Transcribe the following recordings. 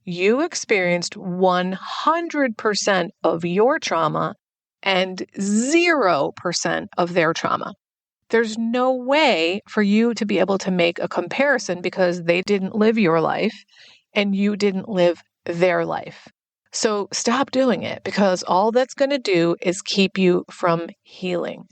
you experienced 100% of your trauma and 0% of their trauma. There's no way for you to be able to make a comparison because they didn't live your life and you didn't live their life. So stop doing it because all that's going to do is keep you from healing.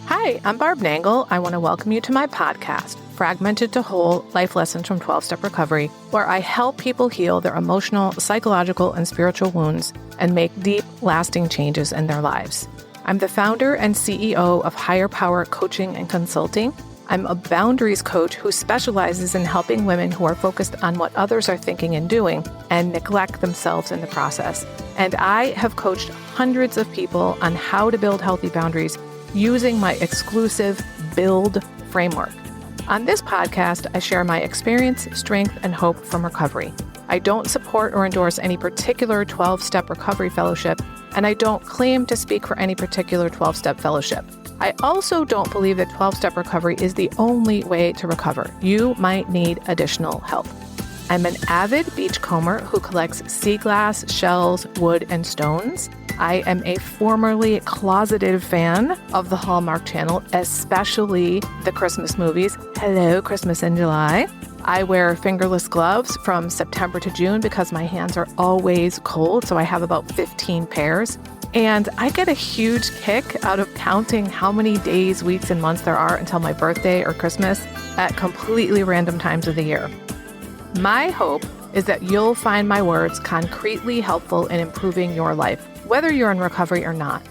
Hi, I'm Barb Nangle. I want to welcome you to my podcast, Fragmented to Whole, Life Lessons from 12-Step Recovery, where I help people heal their emotional, psychological, and spiritual wounds and make deep, lasting changes in their lives. I'm the founder and CEO of Higher Power Coaching and Consulting. I'm a boundaries coach who specializes in helping women who are focused on what others are thinking and doing and neglect themselves in the process. And I have coached hundreds of people on how to build healthy boundaries using my exclusive Build framework. On this podcast, I share my experience, strength, and hope from recovery. I don't support or endorse any particular 12-step recovery fellowship, and I don't claim to speak for any particular 12-step fellowship. I also don't believe that 12-step recovery is the only way to recover. You might need additional help. I'm an avid beachcomber who collects sea glass, shells, wood, and stones. I am a formerly closeted fan of the Hallmark Channel, especially the Christmas movies. Hello, Christmas in July. I wear fingerless gloves from September to June because my hands are always cold, so I have about 15 pairs. And I get a huge kick out of counting how many days, weeks, and months there are until my birthday or Christmas at completely random times of the year. My hope is that you'll find my words concretely helpful in improving your life, whether you're in recovery or not.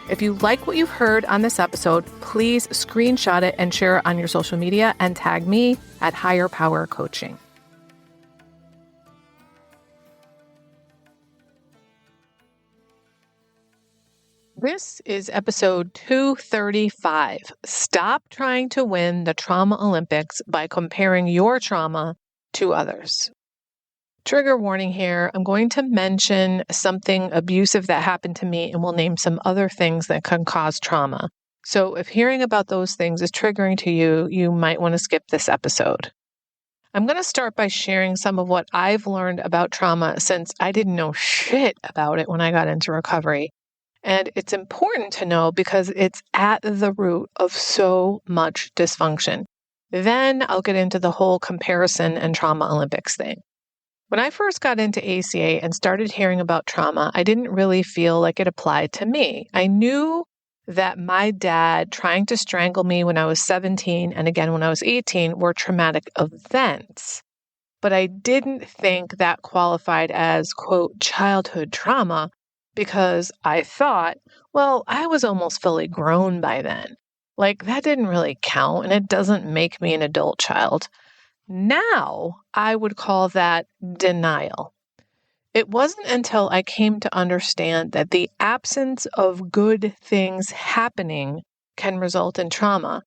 If you like what you've heard on this episode, please screenshot it and share it on your social media and tag me at Higher Power Coaching. This is episode 235. Stop trying to win the Trauma Olympics by comparing your trauma to others. Trigger warning here. I'm going to mention something abusive that happened to me and we'll name some other things that can cause trauma. So if hearing about those things is triggering to you, you might want to skip this episode. I'm going to start by sharing some of what I've learned about trauma since I didn't know shit about it when I got into recovery. And it's important to know because it's at the root of so much dysfunction. Then I'll get into the whole comparison and trauma Olympics thing. When I first got into ACA and started hearing about trauma, I didn't really feel like it applied to me. I knew that my dad trying to strangle me when I was 17 and again when I was 18 were traumatic events. But I didn't think that qualified as, quote, childhood trauma because I thought, well, I was almost fully grown by then. Like, that didn't really count and it doesn't make me an adult child. Now, I would call that denial. It wasn't until I came to understand that the absence of good things happening can result in trauma.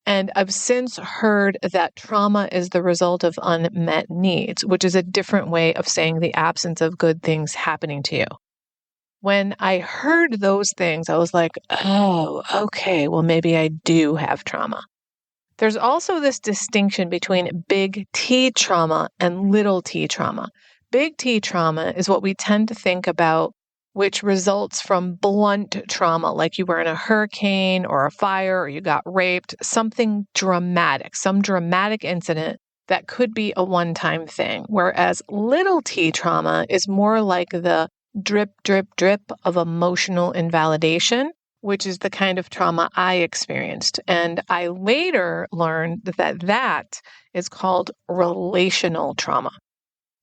And I've since heard that trauma is the result of unmet needs, which is a different way of saying the absence of good things happening to you. When I heard those things, I was like, oh, okay, well, maybe I do have trauma. There's also this distinction between big T trauma and little t trauma. Big T trauma is what we tend to think about, which results from blunt trauma, like you were in a hurricane or a fire or you got raped, something dramatic, some dramatic incident that could be a one-time thing. Whereas little t trauma is more like the drip, drip, drip of emotional invalidation, which is the kind of trauma I experienced. And I later learned that that is called relational trauma.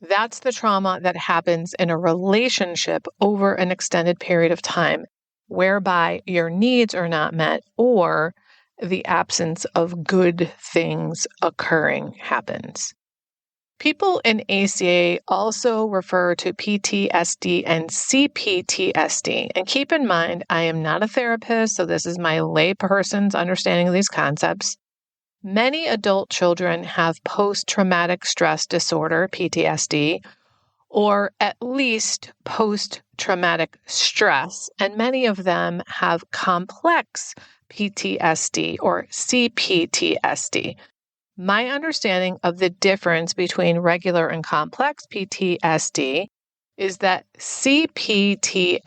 That's the trauma that happens in a relationship over an extended period of time, whereby your needs are not met or the absence of good things occurring happens. People in ACA also refer to PTSD and CPTSD. And keep in mind, I am not a therapist, so this is my layperson's understanding of these concepts. Many adult children have post-traumatic stress disorder, PTSD, or at least post-traumatic stress, and many of them have complex PTSD or CPTSD. My understanding of the difference between regular and complex PTSD is that CPTSD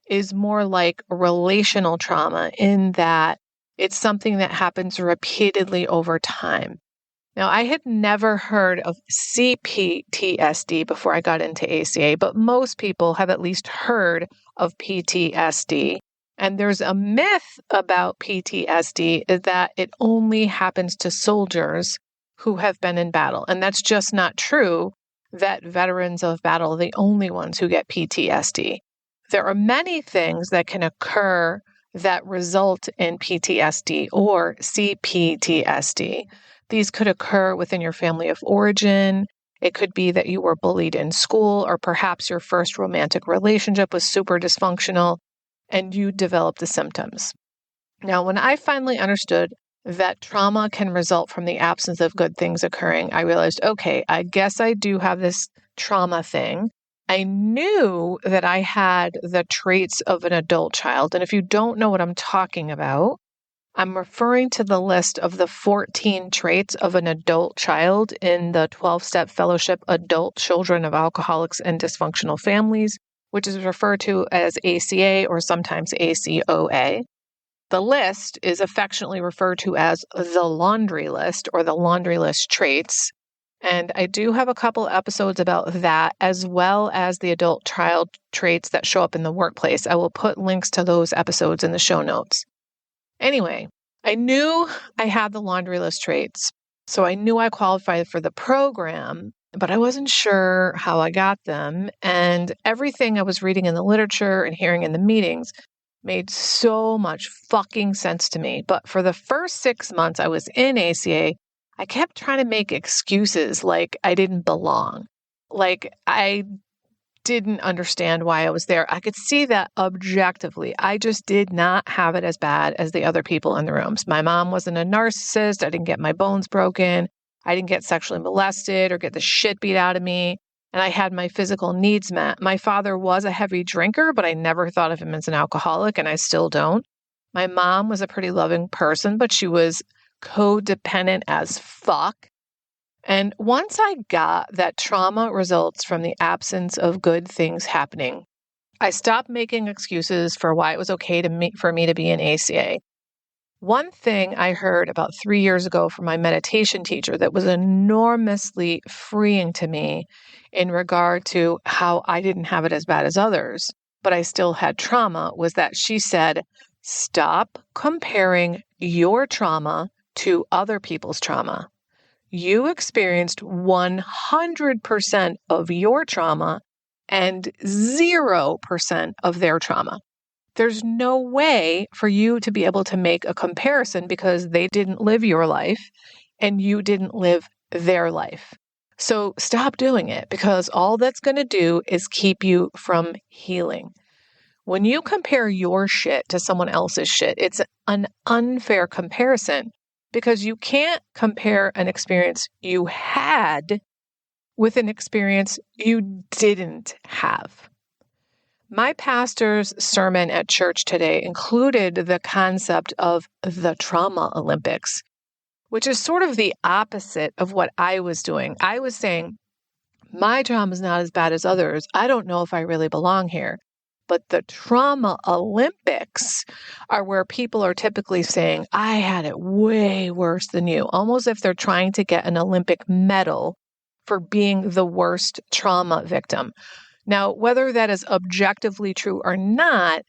is more like relational trauma in that it's something that happens repeatedly over time. Now, I had never heard of CPTSD before I got into ACA, but most people have at least heard of PTSD. And there's a myth about PTSD is that it only happens to soldiers who have been in battle. And that's just not true, that veterans of battle are the only ones who get PTSD. There are many things that can occur that result in PTSD or CPTSD. These could occur within your family of origin. It could be that you were bullied in school, or perhaps your first romantic relationship was super dysfunctional and you developed the symptoms. Now, when I finally understood that trauma can result from the absence of good things occurring, I realized, okay, I guess I do have this trauma thing. I knew that I had the traits of an adult child. And if you don't know what I'm talking about, I'm referring to the list of the 14 traits of an adult child in the 12-step fellowship, Adult Children of Alcoholics and Dysfunctional Families, which is referred to as ACA or sometimes ACOA. The list is affectionately referred to as the laundry list or the laundry list traits. And I do have a couple episodes about that, as well as the adult child traits that show up in the workplace. I will put links to those episodes in the show notes. Anyway, I knew I had the laundry list traits, so I knew I qualified for the program, but I wasn't sure how I got them. And everything I was reading in the literature and hearing in the meetings made so much fucking sense to me. But for the first 6 months I was in ACA, I kept trying to make excuses like I didn't belong, like I didn't understand why I was there. I could see that objectively. I just did not have it as bad as the other people in the rooms. My mom wasn't a narcissist. I didn't get my bones broken. I didn't get sexually molested or get the shit beat out of me. And I had my physical needs met. My father was a heavy drinker, but I never thought of him as an alcoholic, and I still don't. My mom was a pretty loving person, but she was codependent as fuck. And once I got that trauma results from the absence of good things happening, I stopped making excuses for why it was okay for me to be in ACA. One thing I heard about 3 years ago from my meditation teacher that was enormously freeing to me in regard to how I didn't have it as bad as others, but I still had trauma, was that she said, stop comparing your trauma to other people's trauma. You experienced 100% of your trauma and 0% of their trauma. There's no way for you to be able to make a comparison because they didn't live your life and you didn't live their life. So stop doing it, because all that's going to do is keep you from healing. When you compare your shit to someone else's shit, it's an unfair comparison, because you can't compare an experience you had with an experience you didn't have. My pastor's sermon at church today included the concept of the trauma Olympics, which is sort of the opposite of what I was doing. I was saying, my trauma is not as bad as others. I don't know if I really belong here. But the trauma Olympics are where people are typically saying, I had it way worse than you, almost if they're trying to get an Olympic medal for being the worst trauma victim. Now, whether that is objectively true or not,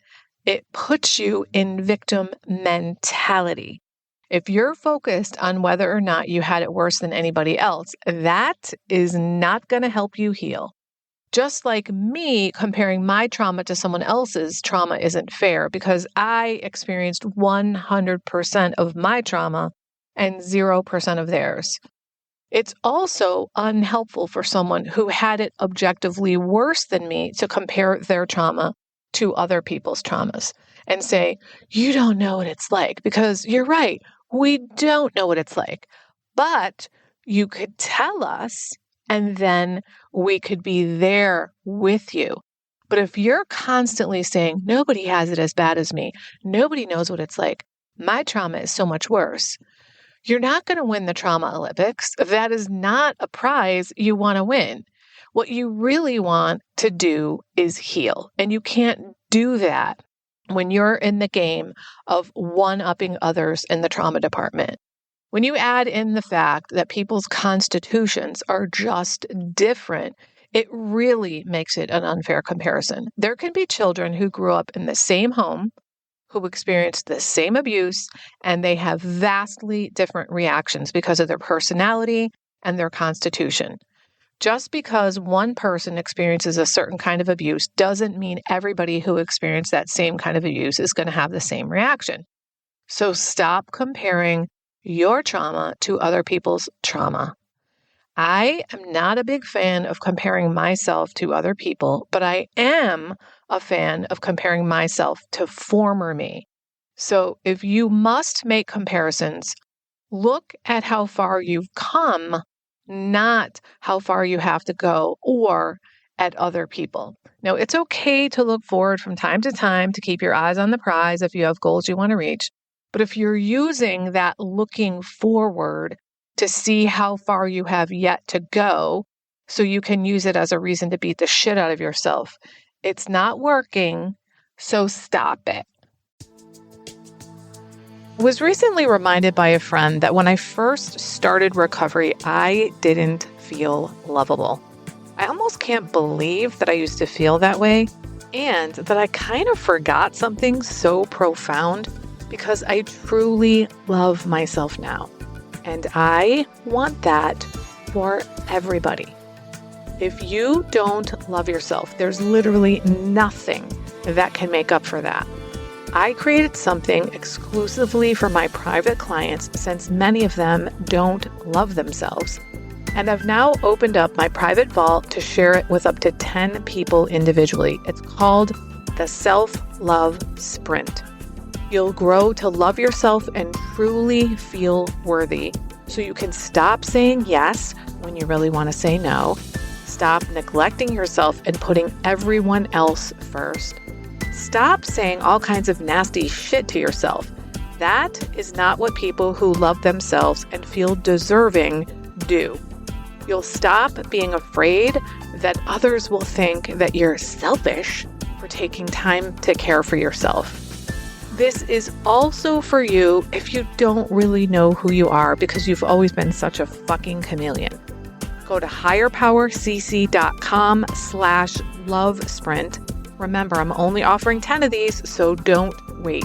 it puts you in victim mentality. If you're focused on whether or not you had it worse than anybody else, that is not going to help you heal. Just like me comparing my trauma to someone else's trauma isn't fair, because I experienced 100% of my trauma and 0% of theirs. It's also unhelpful for someone who had it objectively worse than me to compare their trauma to other people's traumas and say, you don't know what it's like, because you're right. We don't know what it's like, but you could tell us, and then we could be there with you. But if you're constantly saying, nobody has it as bad as me, nobody knows what it's like, my trauma is so much worse, You're not going to win the Trauma Olympics. That is not a prize you want to win. What you really want to do is heal. And you can't do that when you're in the game of one-upping others in the trauma department. When you add in the fact that people's constitutions are just different, it really makes it an unfair comparison. There can be children who grew up in the same home, who experienced the same abuse, and they have vastly different reactions because of their personality and their constitution. Just because one person experiences a certain kind of abuse doesn't mean everybody who experienced that same kind of abuse is going to have the same reaction. So stop comparing your trauma to other people's trauma. I am not a big fan of comparing myself to other people, but I am a fan of comparing myself to former me. So if you must make comparisons, look at how far you've come, not how far you have to go or at other people. Now, it's okay to look forward from time to time to keep your eyes on the prize if you have goals you want to reach. But if you're using that looking forward to see how far you have yet to go, so you can use it as a reason to beat the shit out of yourself, it's not working, so stop it. I was recently reminded by a friend that when I first started recovery, I didn't feel lovable. I almost can't believe that I used to feel that way and that I kind of forgot something so profound because I truly love myself now. And I want that for everybody. If you don't love yourself, there's literally nothing that can make up for that. I created something exclusively for my private clients since many of them don't love themselves. And I've now opened up my private vault to share it with up to 10 people individually. It's called the Self-Love Sprint. You'll grow to love yourself and truly feel worthy so you can stop saying yes when you really want to say no, stop neglecting yourself and putting everyone else first. Stop saying all kinds of nasty shit to yourself. That is not what people who love themselves and feel deserving do. You'll stop being afraid that others will think that you're selfish for taking time to care for yourself. This is also for you if you don't really know who you are because you've always been such a fucking chameleon. Go to higherpowercc.com/love sprint. Remember, I'm only offering 10 of these, so don't wait.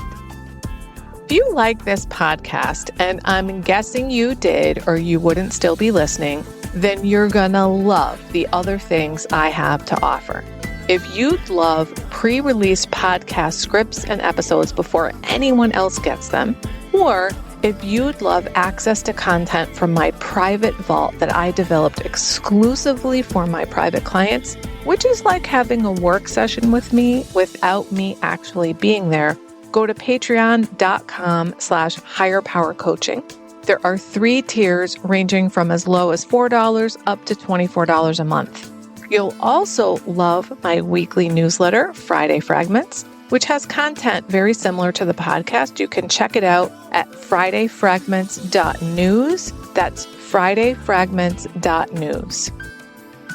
If you like this podcast, and I'm guessing you did or you wouldn't still be listening, then you're gonna love the other things I have to offer. If you'd love pre-release podcast scripts and episodes before anyone else gets them, or if you'd love access to content from my private vault that I developed exclusively for my private clients, which is like having a work session with me without me actually being there, go to patreon.com/higherpowercoaching. There are 3 tiers ranging from as low as $4 up to $24 a month. You'll also love my weekly newsletter, Friday Fragments, which has content very similar to the podcast. You can check it out at fridayfragments.news. That's fridayfragments.news.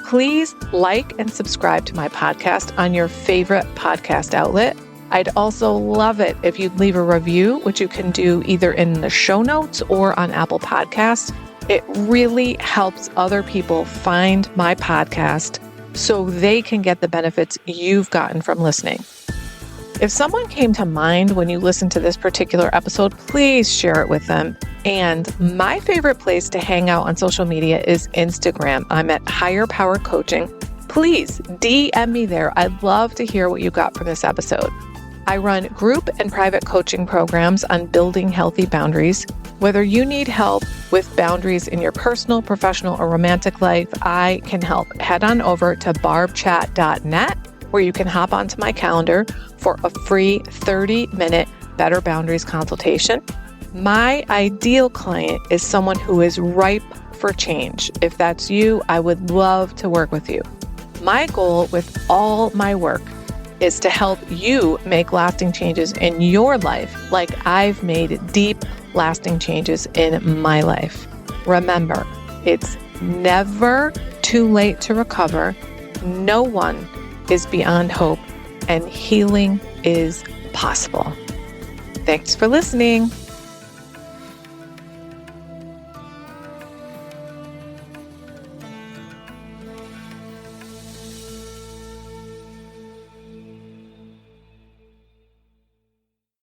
Please like and subscribe to my podcast on your favorite podcast outlet. I'd also love it if you'd leave a review, which you can do either in the show notes or on Apple Podcasts. It really helps other people find my podcast so they can get the benefits you've gotten from listening. If someone came to mind when you listen to this particular episode, please share it with them. And my favorite place to hang out on social media is Instagram. I'm at Higher Power Coaching. Please DM me there. I'd love to hear what you got from this episode. I run group and private coaching programs on building healthy boundaries. Whether you need help with boundaries in your personal, professional, or romantic life, I can help. Head on over to barbchat.net, where you can hop onto my calendar for a free 30-minute Better Boundaries consultation. My ideal client is someone who is ripe for change. If that's you, I would love to work with you. My goal with all my work is to help you make lasting changes in your life, like I've made deep, lasting changes in my life. Remember, it's never too late to recover. No one is beyond hope, and healing is possible. Thanks for listening.